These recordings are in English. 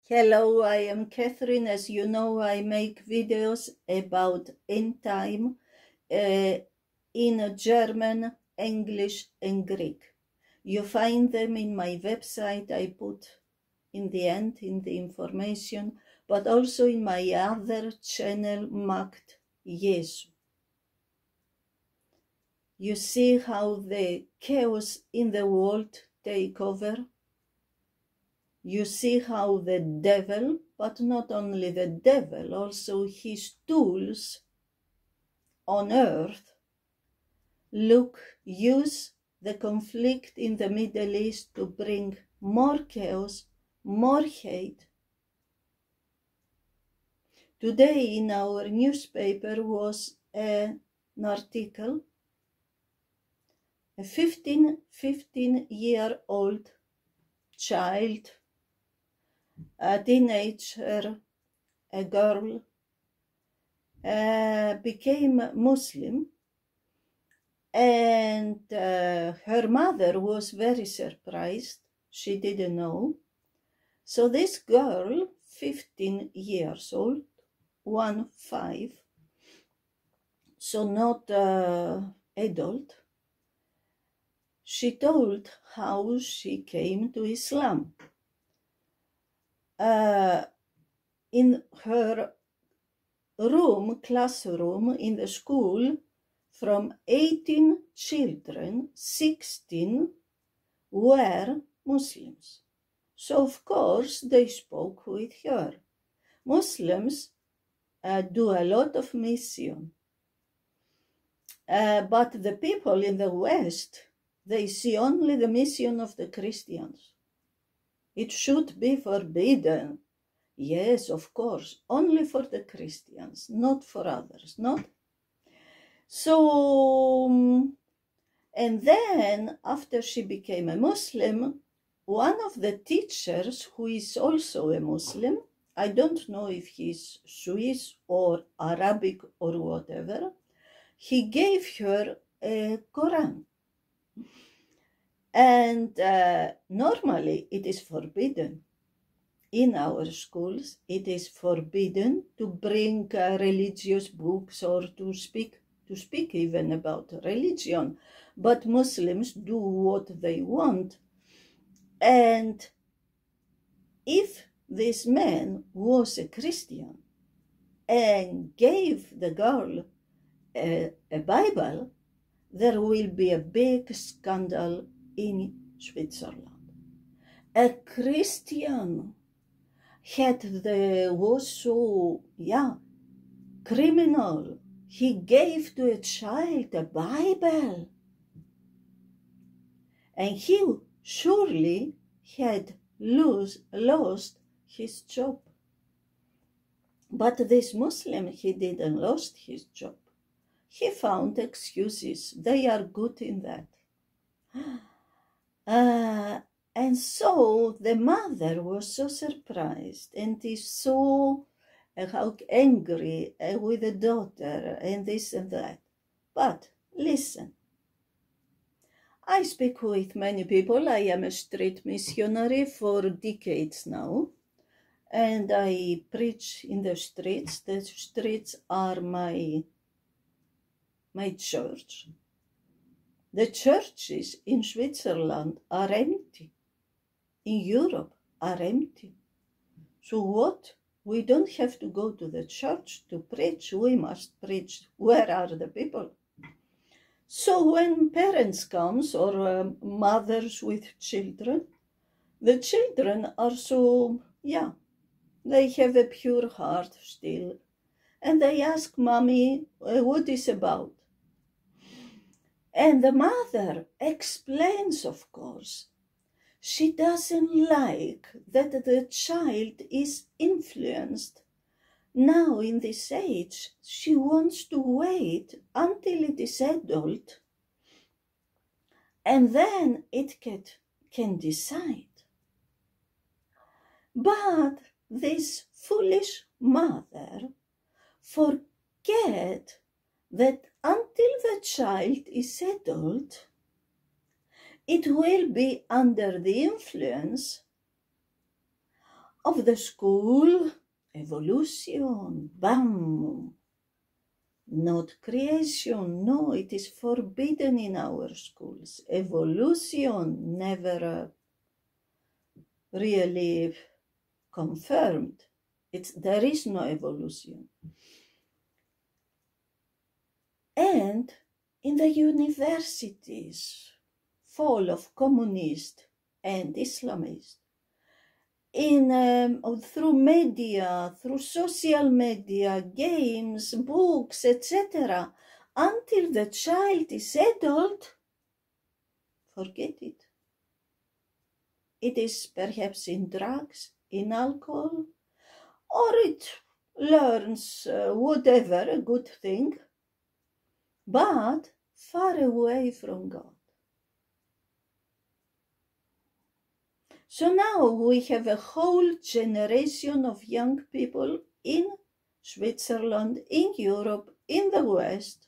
Hello, I am Catherine. As you know, I make videos about end time in German, English, and Greek. You find them in my website. I put in the end in the information, but also in my other channel, Magd Jesu. You see how the chaos in the world take over. You see how the devil, but not only the devil, also his tools on earth, use the conflict in the Middle East to bring more chaos, more hate. Today in our newspaper was an article, a 15-year-old child, a teenager, a girl, became Muslim, and her mother was very surprised. She didn't know. So this girl, 15 years old, 15, so not adult, she told how she came to Islam. In her classroom in the school, from 18 children, 16 were Muslims. So of course they spoke with her. Muslims do a lot of mission. But the people in the West, they see only the mission of the Christians. It should be forbidden. Yes, of course, only for the Christians, not for others, not? So, and then after she became a Muslim, one of the teachers, who is also a Muslim, I don't know if he's Swiss or Arabic or whatever, he gave her a Quran. And normally it is forbidden. In our schools, it is forbidden to bring religious books or to speak even about religion. But Muslims do what they want. And if this man was a Christian and gave the girl a Bible, there will be a big scandal in Switzerland. A Christian was so, criminal. He gave to a child a Bible. And he surely had lost his job. But this Muslim, he didn't lose his job. He found excuses. They are good in that. And so the mother was so surprised and is so angry with the daughter and this and that. But listen, I speak with many people. I am a street missionary for decades now, and I preach in the streets. The streets are my church. The churches in Switzerland are empty. In Europe are empty. So what? We don't have to go to the church to preach. We must preach. Where are the people? So when parents come or mothers with children, the children are so, they have a pure heart still. And they ask mommy, what is about? And the mother explains, of course. She doesn't like that the child is influenced. Now, in this age, she wants to wait until it is adult, and then it can decide. But this foolish mother forget that until the child is adult, it will be under the influence of the school, evolution, bam. Not creation, no, it is forbidden in our schools. Evolution never really confirmed. There is no evolution. And in the universities, full of communists and Islamists, through media, through social media, games, books, etc., until the child is adult, forget it. It is perhaps in drugs, in alcohol, or it learns whatever, a good thing, but far away from God. So now we have a whole generation of young people in Switzerland, in Europe, in the West,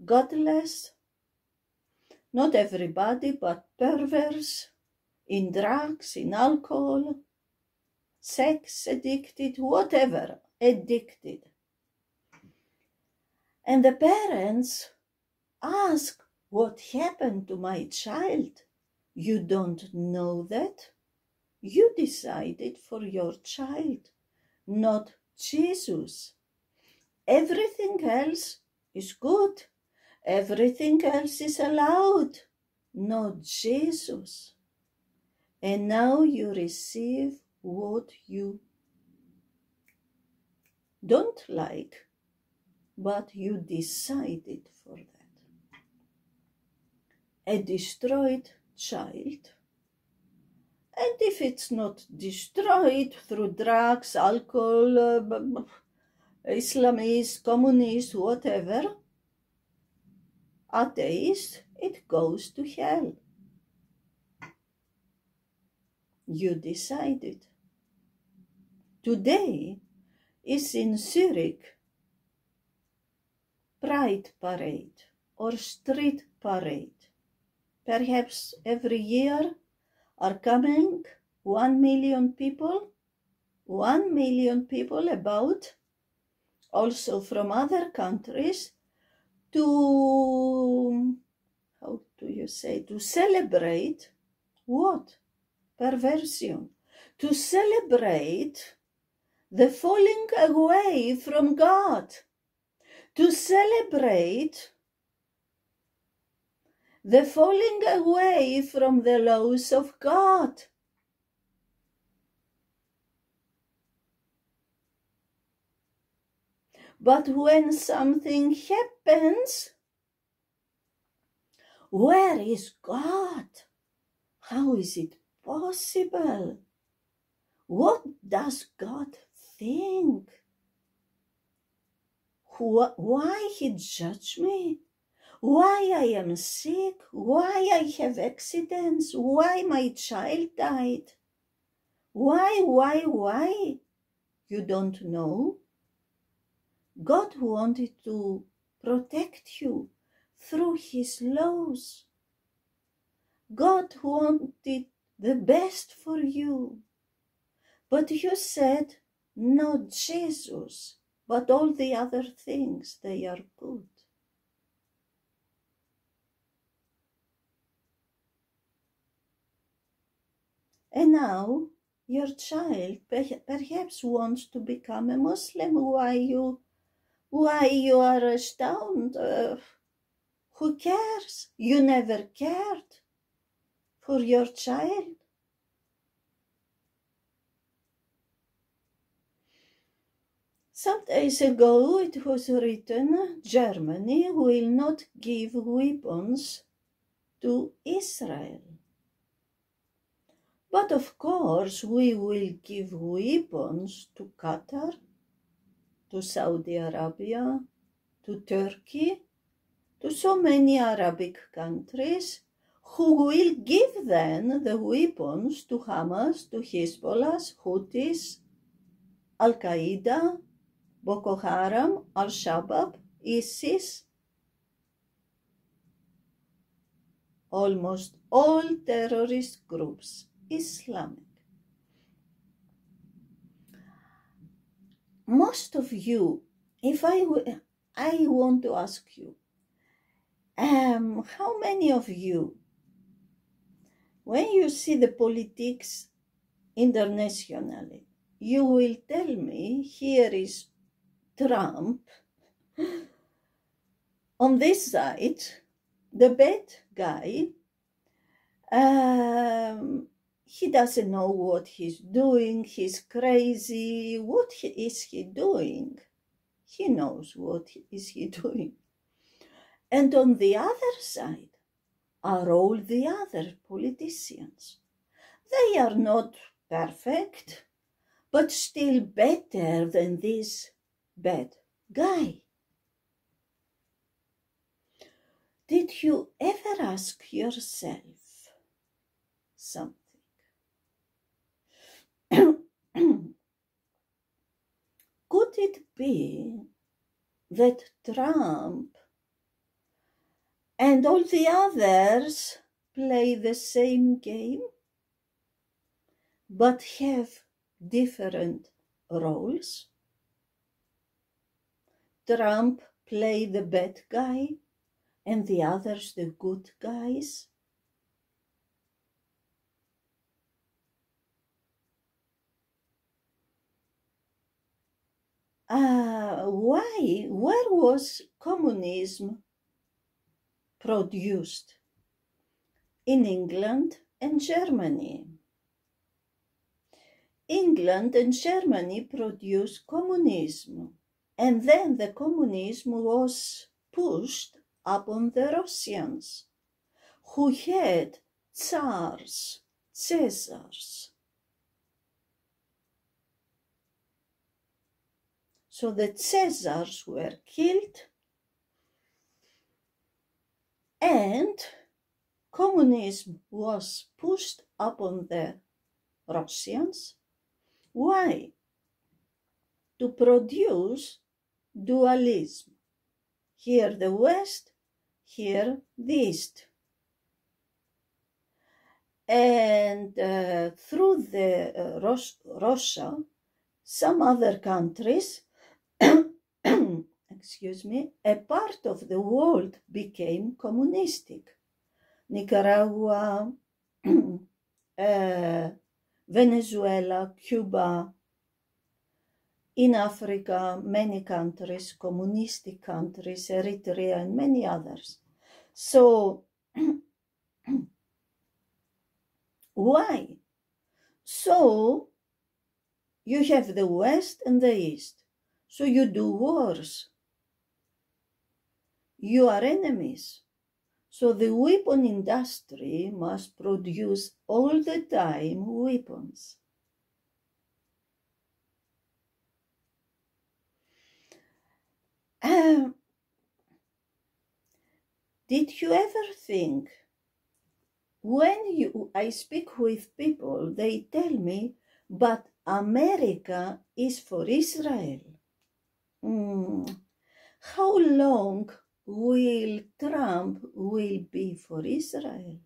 godless, not everybody, but perverse, in drugs, in alcohol, sex addicted, whatever, addicted. And the parents ask, what happened to my child? You don't know that? You decided for your child, not Jesus. Everything else is good. Everything else is allowed, not Jesus. And now you receive what you don't like, but you decided for that. A destroyed child. And if it's not destroyed through drugs, alcohol, Islamist, communist, whatever, atheist, it goes to hell. You decided. Today is in Zurich Pride Parade or Street Parade. Perhaps every year are coming 1 million people, 1 million people about, also from other countries, to, how do you say, to celebrate what? Perversion. To celebrate the falling away from God. To celebrate the falling away from the laws of God. But when something happens, where is God? How is it possible? What does God think? Why he judge me? Why I am sick? Why I have accidents? Why my child died? Why? You don't know? God wanted to protect you through his laws. God wanted the best for you. But you said, not Jesus, but all the other things, they are good. And now your child perhaps wants to become a Muslim. Why you are astounded? Who cares? You never cared for your child. Some days ago it was written, Germany will not give weapons to Israel. But of course we will give weapons to Qatar, to Saudi Arabia, to Turkey, to so many Arabic countries who will give then the weapons to Hamas, to Hezbollah, Houthis, Al-Qaeda, Boko Haram, Al-Shabaab, ISIS, almost all terrorist groups, Islamic. most of you, if I want to ask you, how many of you, when you see the politics internationally, you will tell me here is Trump on this side, the bad guy, he doesn't know what he's doing, he's crazy, what is he doing? He knows what is he doing. And on the other side are all the other politicians. They are not perfect, but still better than this bad guy. Did you ever ask yourself something? Could it be that Trump and all the others play the same game, but have different roles? Trump play the bad guy and the others the good guys? Why? Where was communism produced? In England and Germany. England and Germany produced communism, and then the communism was pushed upon the Russians, who had Tsars, Caesars. So the Caesars were killed, and communism was pushed upon the Russians. Why? To produce dualism. Here the West, here the East. And through the Russia, some other countries, excuse me, a part of the world became communistic. Nicaragua, Venezuela, Cuba. In Africa, many countries, communistic countries, Eritrea, and many others. So, why? So, you have the West and the East. So you do wars. You are enemies. So the weapon industry must produce all the time weapons. Did you ever think, when I speak with people, they tell me, but America is for Israel. How long will Trump will be for Israel?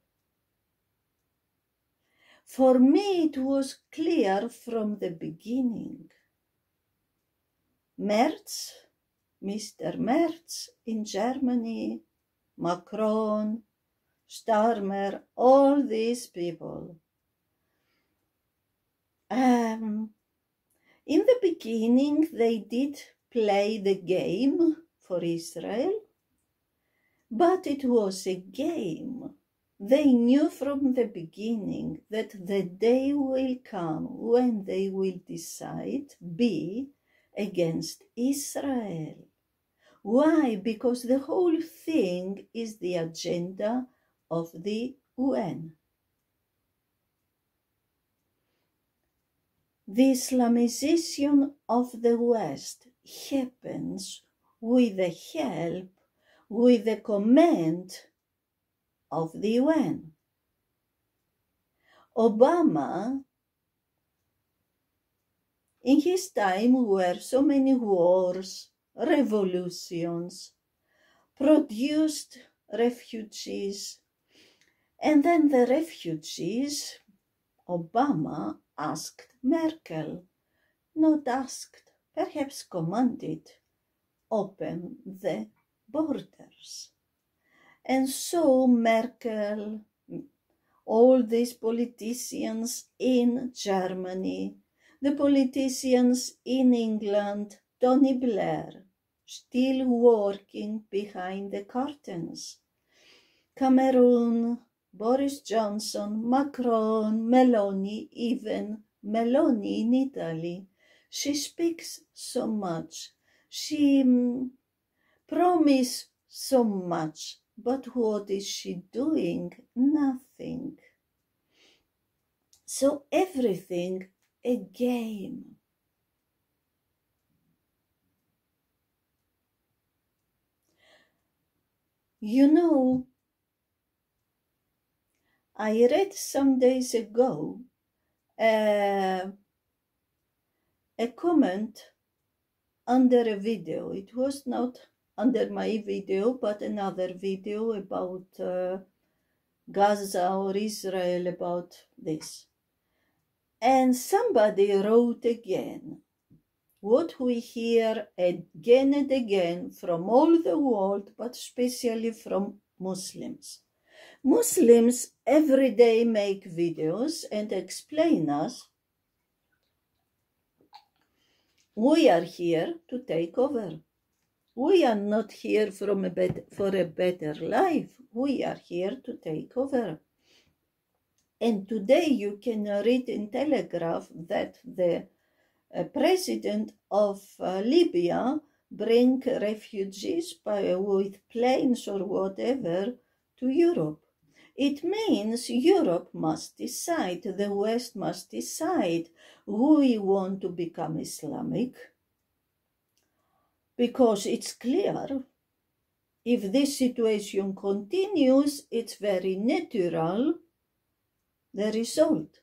For me, it was clear from the beginning. Merz, Mr. Merz in Germany, Macron, Starmer, all these people. In the beginning, they did play the game for Israel, but it was a game. They knew from the beginning that the day will come when they will decide be against Israel. Why? Because the whole thing is the agenda of the UN. The Islamization of the West happens with the help, with the command of the UN. Obama, in his time were so many wars, revolutions, produced refugees, and then the refugees, Obama asked Merkel, not asked perhaps commanded, open the borders. And so Merkel, all these politicians in Germany, the politicians in England, Tony Blair, still working behind the curtains. Cameroon, Boris Johnson, Macron, Meloni, even Meloni in Italy. She speaks so much. She promises so much. But what is she doing? Nothing. So everything a game. You know, I read some days ago a comment under a video. It was not under my video, but another video about Gaza or Israel, about this. And somebody wrote again, what we hear again and again from all the world, but especially from Muslims. Muslims every day make videos and explain us, we are here to take over. We are not here for a better life. We are here to take over. And today you can read in Telegraph that the president of Libya bring refugees with planes or whatever to Europe. It means Europe must decide, the West must decide, we want to become Islamic, because it's clear, if this situation continues, it's very natural, the result.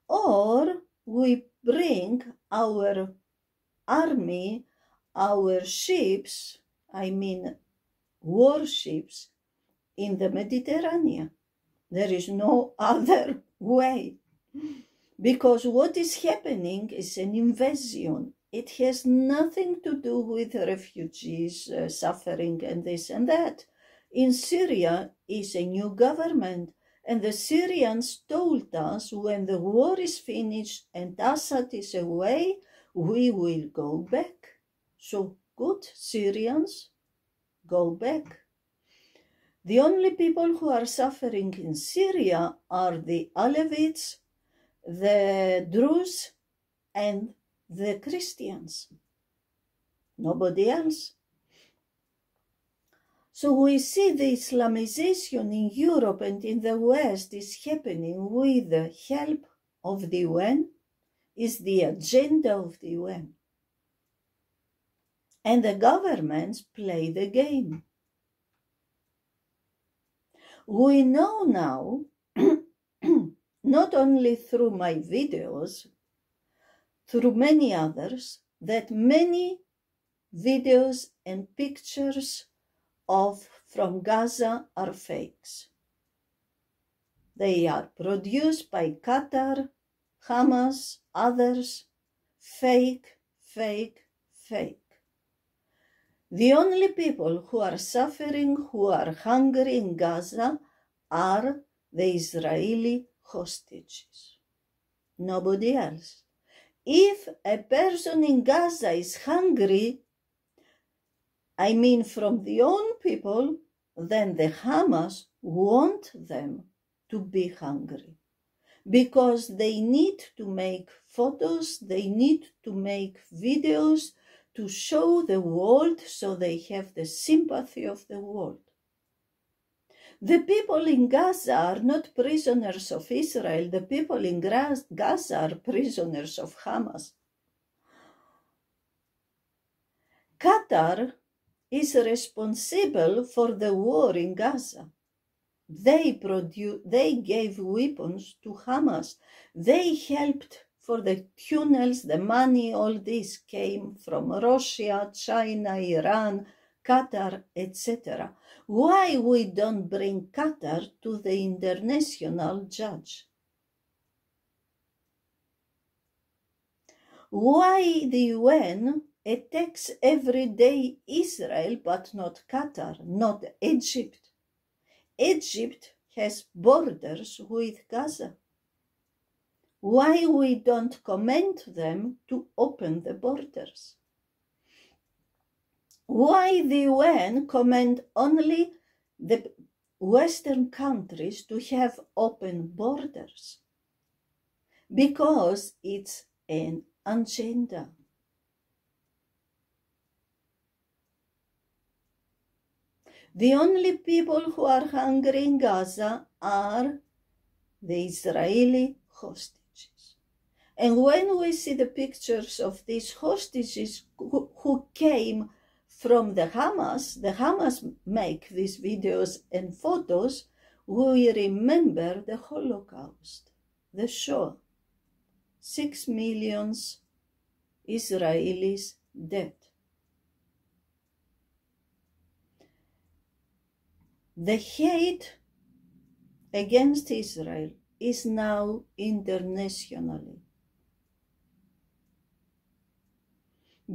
Or we bring our army, our ships, I mean warships, in the Mediterranean. There is no other way. Because what is happening is an invasion. It has nothing to do with refugees suffering and this and that. In Syria is a new government. And the Syrians told us when the war is finished and Assad is away, we will go back. So good, Syrians, go back. The only people who are suffering in Syria are the Alevites, the Druze, and the Christians. Nobody else. So we see the Islamization in Europe and in the West is happening with the help of the UN, is the agenda of the UN. And the governments play the game. We know now, not only through my videos, through many others, that many videos and pictures from Gaza are fakes. They are produced by Qatar, Hamas, others. Fake, fake, fake. The only people who are suffering, who are hungry in Gaza, are the Israeli hostages. Nobody else. If a person in Gaza is hungry, I mean from the own people, then the Hamas want them to be hungry. Because they need to make photos, they need to make videos to show the world so they have the sympathy of the world. The people in Gaza are not prisoners of Israel. The people in Gaza are prisoners of Hamas. Qatar is responsible for the war in Gaza. They gave weapons to Hamas. They helped for the tunnels, the money, all this came from Russia, China, Iran, Qatar, etc. Why we don't bring Qatar to the international judge? Why the UN attacks every day Israel but not Qatar, not Egypt? Egypt has borders with Gaza. Why we don't command them to open the borders? Why the UN command only the Western countries to have open borders? Because it's an agenda. The only people who are hungry in Gaza are the Israeli hostages. And when we see the pictures of these hostages who came from the Hamas make these videos and photos, we remember the Holocaust, the Shoah. 6 million Israelis dead. The hate against Israel is now internationally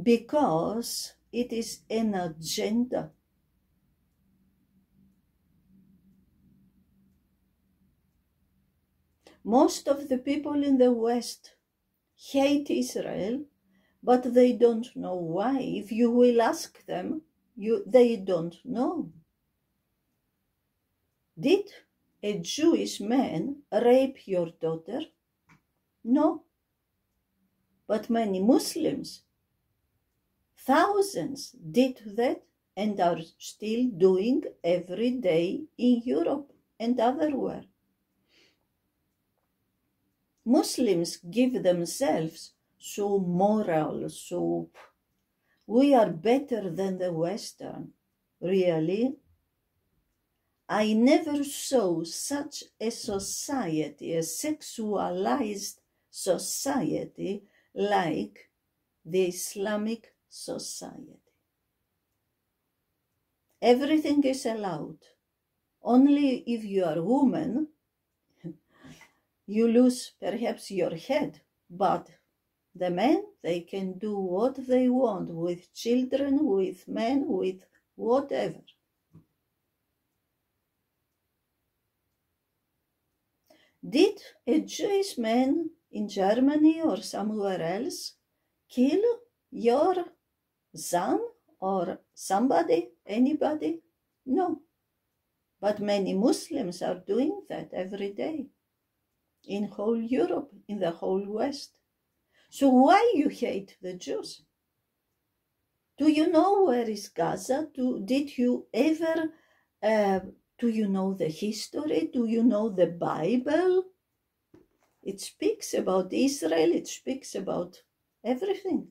because it is an agenda. Most of the people in the West hate Israel, but they don't know why. If you will ask them, they don't know. Did a Jewish man rape your daughter? No. But many Muslims, thousands, did that and are still doing every day in Europe and everywhere. Muslims give themselves so moral, so we are better than the Western. Really? I never saw such a society, a sexualized society like the Islamic society. Everything is allowed. Only if you are a woman, you lose perhaps your head, but the men, they can do what they want with children, with men, with whatever. Did a Jewish man in Germany or somewhere else kill your son or somebody, anybody? No. But many Muslims are doing that every day in whole Europe, in the whole West. So why you hate the Jews? Do you know where is Gaza? Did you ever, do you know the history? Do you know the Bible? It speaks about Israel, it speaks about everything.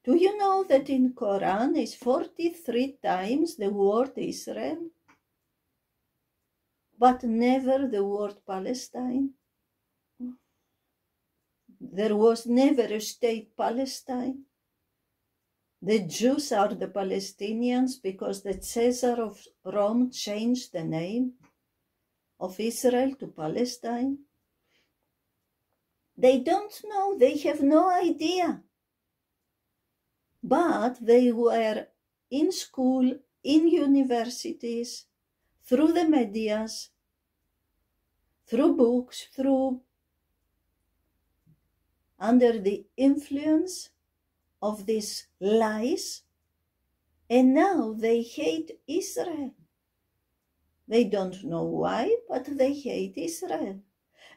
Do you know that in Quran is 43 times the word Israel, but never the word Palestine? There was never a state Palestine. The Jews are the Palestinians because the Caesar of Rome changed the name of Israel to Palestine. They don't know, they have no idea. But they were in school, in universities, through the medias, through books, under the influence of these lies, and now they hate Israel. They don't know why, but they hate Israel.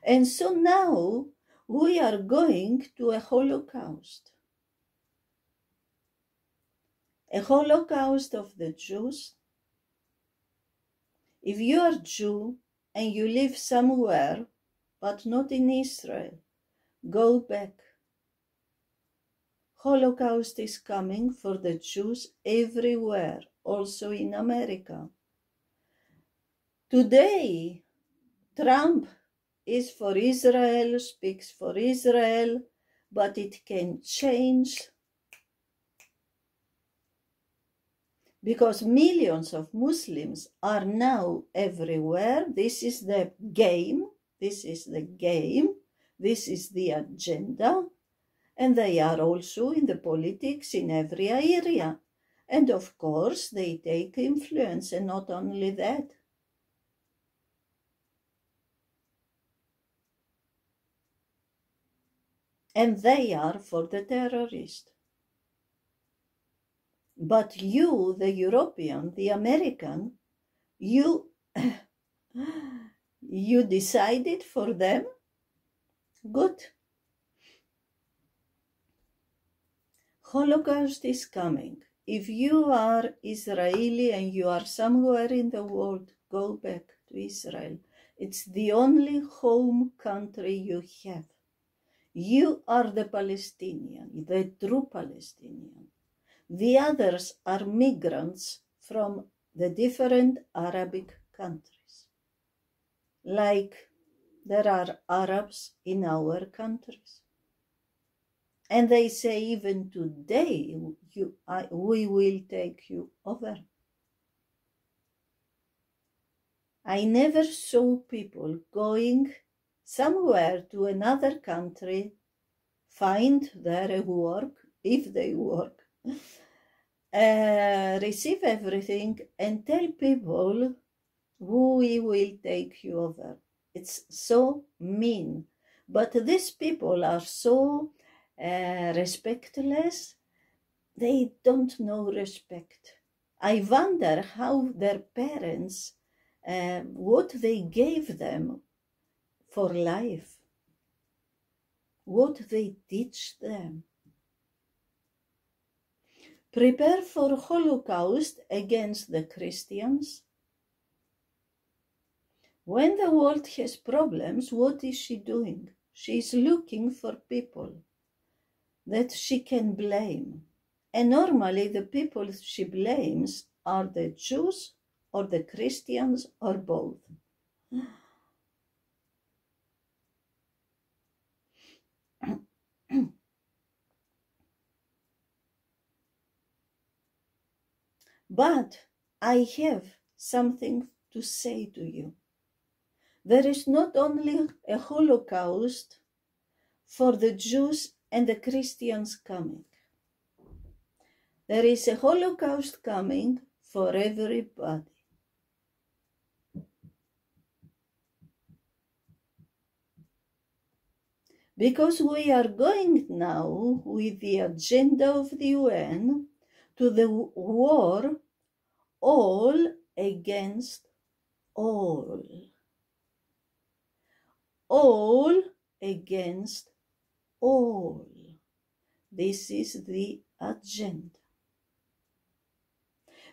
And so now we are going to a Holocaust. A Holocaust of the Jews. If you are Jew and you live somewhere, but not in Israel, go back. Holocaust is coming for the Jews everywhere, also in America. Today, Trump is for Israel, speaks for Israel, but it can change because millions of Muslims are now everywhere. This is the game, this is the game, this is the agenda. and they are also in the politics in every area. And of course, they take influence, and not only that. And they are for the terrorist. But you, the European, the American, you decided for them? Good. Holocaust is coming. If you are Israeli and you are somewhere in the world, go back to Israel. It's the only home country you have. You are the Palestinian, the true Palestinian. The others are migrants from the different Arabic countries. Like there are Arabs in our countries. And they say, even today, we will take you over. I never saw people going somewhere to another country, find their work, if they work, receive everything, and tell people, we will take you over. It's so mean. But these people are so respectless, they don't know respect. I wonder how their parents, what they gave them for life, what they teach them. Prepare for Holocaust against the Christians. When the world has problems, what is she doing? She is looking for people that she can blame. And normally the people she blames are the Jews or the Christians or both. But I have something to say to you. There is not only a Holocaust for the Jews and the Christians coming. There is a Holocaust coming for everybody. Because we are going now with the agenda of the UN to the war all against all. All against all. This is the agenda.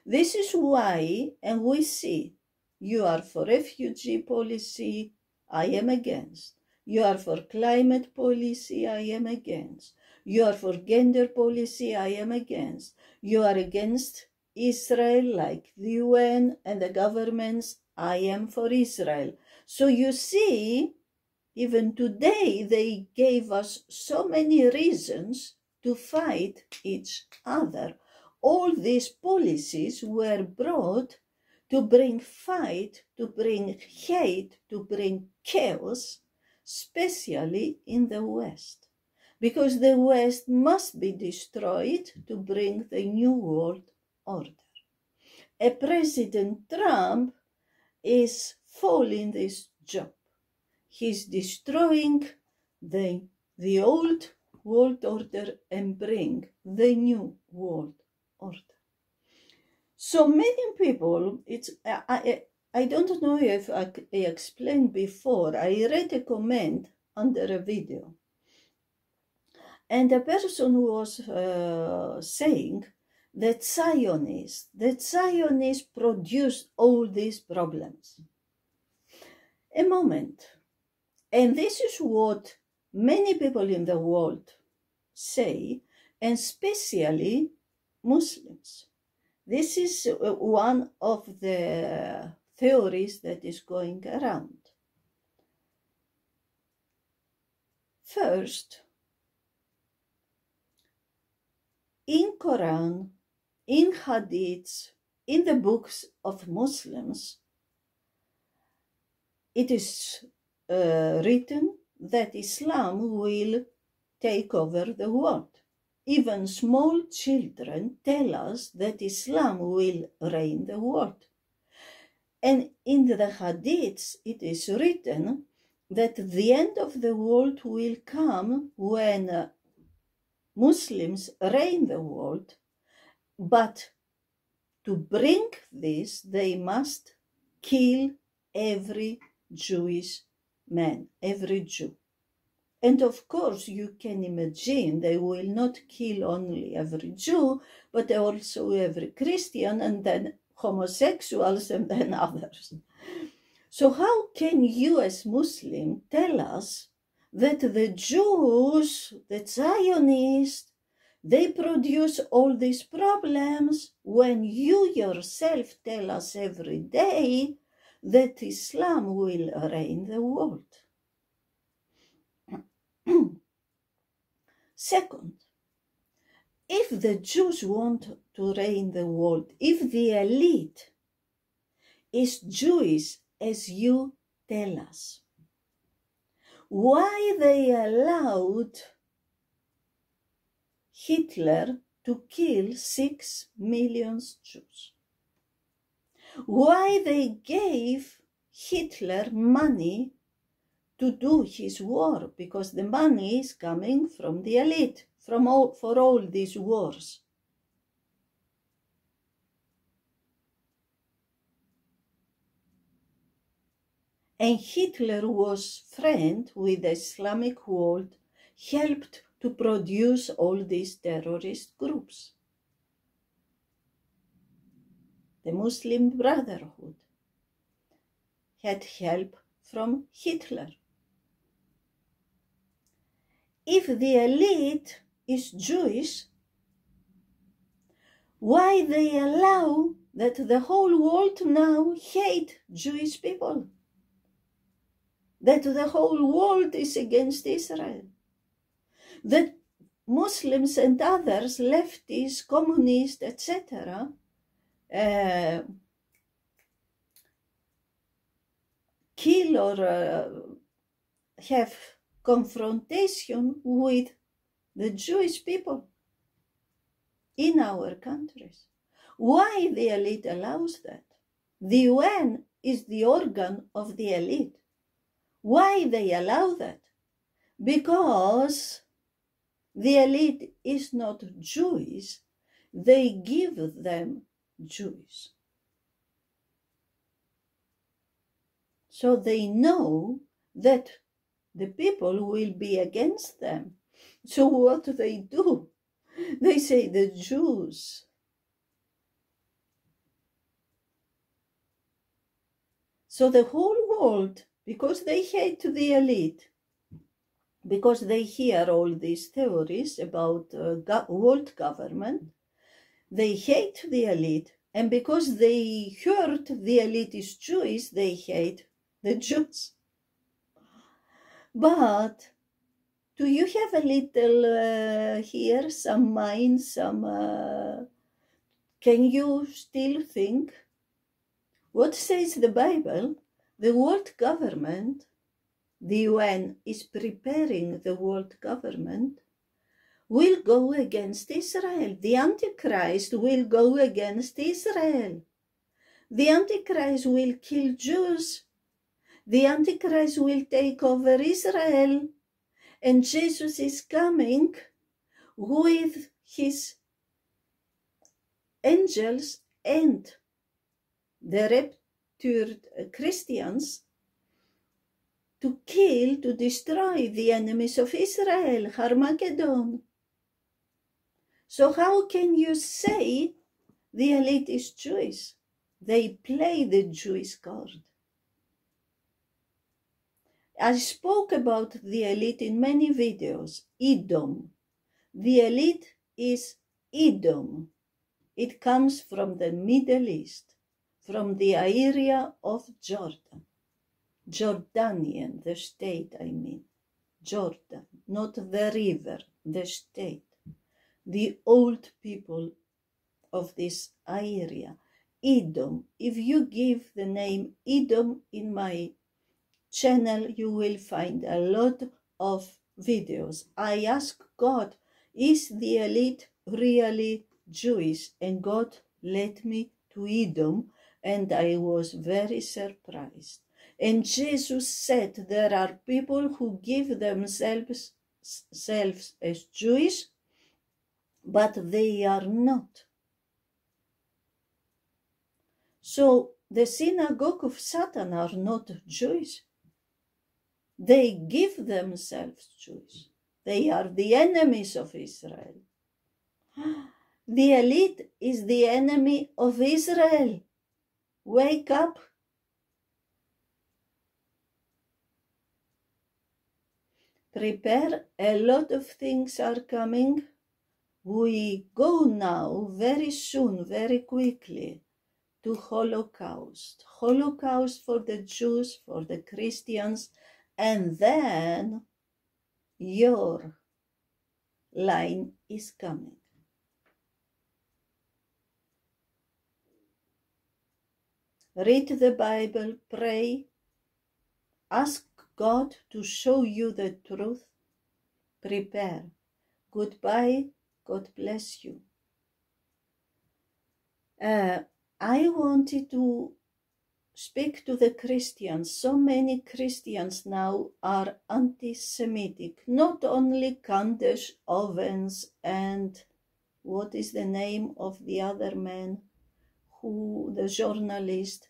This is why, and we see, you are for refugee policy, I am against. You are for climate policy, I am against. You are for gender policy, I am against. You are against Israel, like the UN and the governments, I am for Israel. So you see, even today, they gave us so many reasons to fight each other. All these policies were brought to bring fight, to bring hate, to bring chaos, especially in the West. Because the West must be destroyed to bring the new world order. A President Trump is failing this job. He's destroying the old world order and bring the new world order. So many people, I don't know if I explained before, I read a comment under a video. And a person was saying that Zionists produced all these problems. A moment. And this is what many people in the world say, and especially Muslims. This is one of the theories that is going around. First, in Quran, in Hadiths, in the books of Muslims, it is written that Islam will take over the world. Even small children tell us that Islam will reign the world. And in the Hadiths, it is written that the end of the world will come when Muslims reign the world, but to bring this, they must kill every Jewish man, every Jew. And of course, you can imagine they will not kill only every Jew, but also every Christian, and then homosexuals, and then others. So how can you as Muslim tell us that the Jews, the Zionists, they produce all these problems when you yourself tell us every day that Islam will reign the world? Second, if the Jews want to reign the world, if the elite is Jewish as you tell us, why they allowed Hitler to kill 6 million Jews? Why they gave Hitler money to do his war? Because the money is coming from the elite, for all these wars. And Hitler was friend with the Islamic world, helped to produce all these terrorist groups. The Muslim Brotherhood had help from Hitler. If the elite is Jewish, why they allow that the whole world now hate Jewish people? That the whole world is against Israel? That Muslims and others, leftists, communists, etc., kill or have confrontation with the Jewish people in our countries? Why the elite allows that? The UN is the organ of the elite. Why they allow that? Because the elite is not Jewish, they give them Jewish. So they know that the people will be against them. So what do? They say the Jews. So the whole world, because they hate the elite, because they hear all these theories about world government, they hate the elite. And because they heard the elite is Jewish, they hate the Jews. But do you have a little here, some mind, can you still think? What says the Bible? The world government, the UN is preparing the world government, will go against Israel. The Antichrist will go against Israel. The Antichrist will kill Jews. The Antichrist will take over Israel. And Jesus is coming with his angels and the raptured Christians to kill, to destroy the enemies of Israel, Armageddon. So how can you say the elite is Jewish? They play the Jewish card. I spoke about the elite in many videos. Edom. The elite is Edom. It comes from the Middle East, from the area of Jordan. Jordanian, the state, I mean. Jordan, not the river, the state. The old people of this area. Edom. If you give the name Edom in my channel, you will find a lot of videos, I asked God, is the elite really Jewish? And God led me to Edom, and I was very surprised. And Jesus said, there are people who give themselves as Jewish, but they are not. So the synagogue of Satan are not Jewish. They give themselves Jewish. They are the enemies of Israel. The elite is the enemy of Israel. Wake up. Prepare, a lot of things are coming. We go now very soon, very quickly, to Holocaust. Holocaust for the Jews, for the Christians, and then your line is coming. Read the Bible, pray, ask God to show you the truth, prepare. Goodbye, God bless you. I wanted to speak to the Christians. So many Christians now are anti-Semitic. Not only Candace Owens and what is the name of the other man, who the journalist.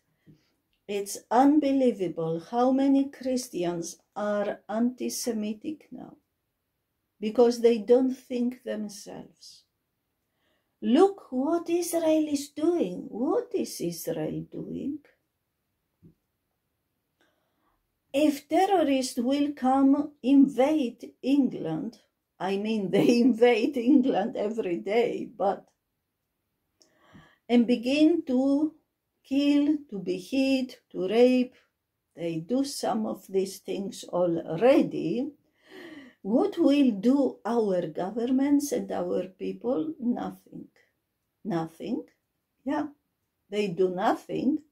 It's unbelievable how many Christians are anti-Semitic now because they don't think themselves. Look what Israel is doing. What is Israel doing? If terrorists will come invade England, I mean they invade England every day, and begin to kill, to behead, to rape, they do some of these things already. What will do our governments and our people? Nothing. Nothing. Yeah, they do nothing.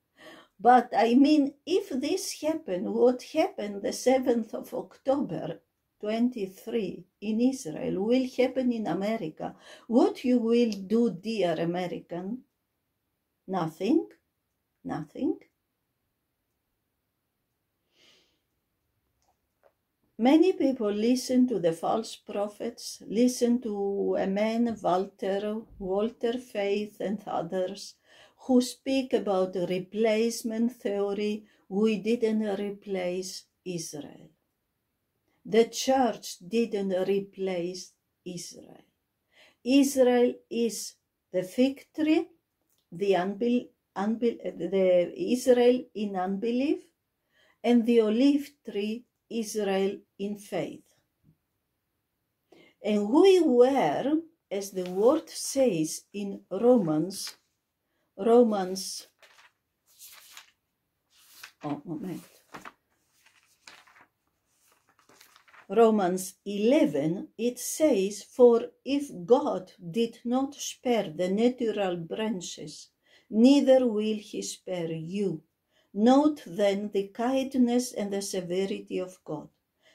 But I mean, if this happened, what happened the 7th of October 23 in Israel will happen in America. What you will do, dear American? Nothing. Nothing. Many people listen to the false prophets, listen to a man, Walter Faith and others, who speak about the replacement theory. We didn't replace Israel. The church didn't replace Israel. Israel is the fig tree, the Israel in unbelief, and the olive tree, Israel in faith. And we were, as the word says in Romans 11, it says, for if God did not spare the natural branches, neither will he spare you. Note then the kindness and the severity of God.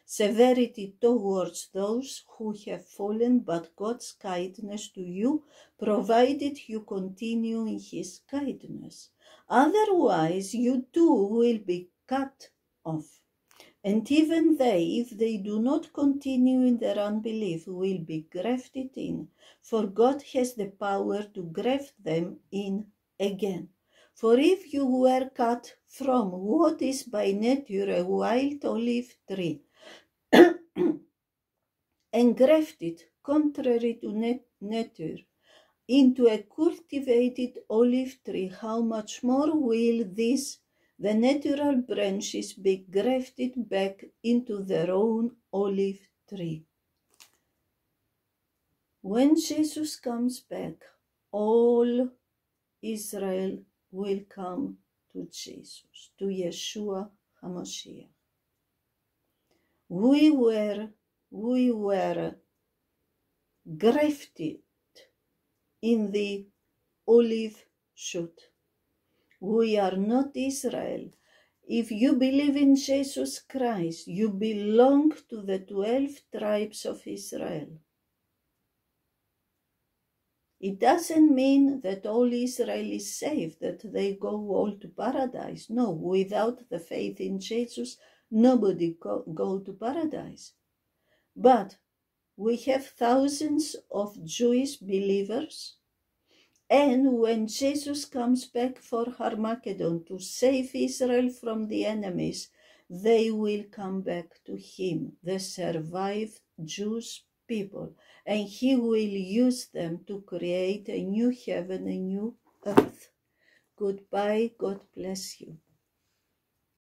Severity towards those who have fallen, but God's kindness to you, provided you continue in his kindness. Otherwise, you too will be cut off. And even they, if they do not continue in their unbelief, will be grafted in, for God has the power to graft them in again. For if you were cut from what is by nature a wild olive tree, and grafted, contrary to nature, into a cultivated olive tree, how much more will the natural branches be grafted back into their own olive tree? When Jesus comes back, all Israel will come to Jesus, to Yeshua HaMashiach. We were grafted in the olive shoot. We are not Israel. If you believe in Jesus Christ, you belong to the 12 tribes of Israel. It doesn't mean that all Israel is saved, that they go all to paradise. No, without the faith in Jesus, nobody go to paradise. But we have thousands of Jewish believers, and when Jesus comes back for Armageddon to save Israel from the enemies, they will come back to him, the survived Jewish people, and he will use them to create a new heaven, a new earth. Goodbye, God bless you.